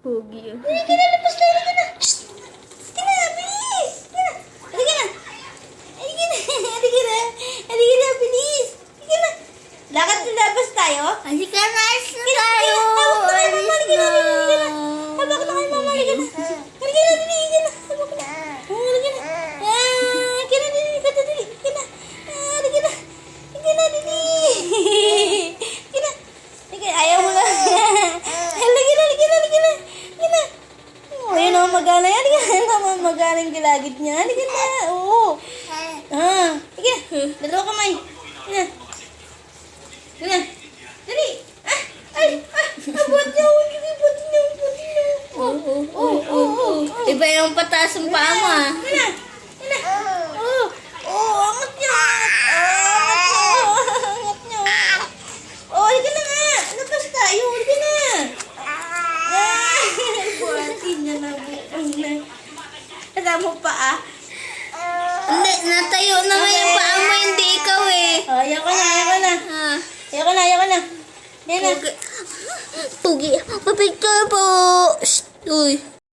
Pogi. Halika na, labas na, halika na. Shhh! Halika na, bilis! Halika na. Halika na, halika na. Halika na, bilis. Halika na. Lakad na labas tayo? Halika na, Tayo! Hawak na kayo, mama. Halika na, halika na. Hawak na kayo, mama. Halika na. Halika na, dali. Halika na. Hawak na. Halika na. Halika na, dali. Halika na, dali. Halika na. Halika na. Halika na, dali. Halika na. Halika na. Ayaw mo na. Halika na, halika na, halika na. Halika na. Oh, yun ang magana yan. Halika na, magana yung gilagid niya. Halika na. Oo. Halika na. Dalawa kamay. Halika na. Halika na. Dali. Abot niya. Abot niya. Iba yung pataas ang paa mo ah. Halika na. Halika na. Angat niya. Angat niya. Halika na nga. Labas tayo. Halika na. Buhatin niya na bukang na. Alam mo pa ah. Hindi, natayo na nga yung paa mo, hindi ikaw eh. Ayoko na, ayoko na. Ah. Ayoko na, ayoko na. Yan na. Pogi. Papicture po. Shh. Uy.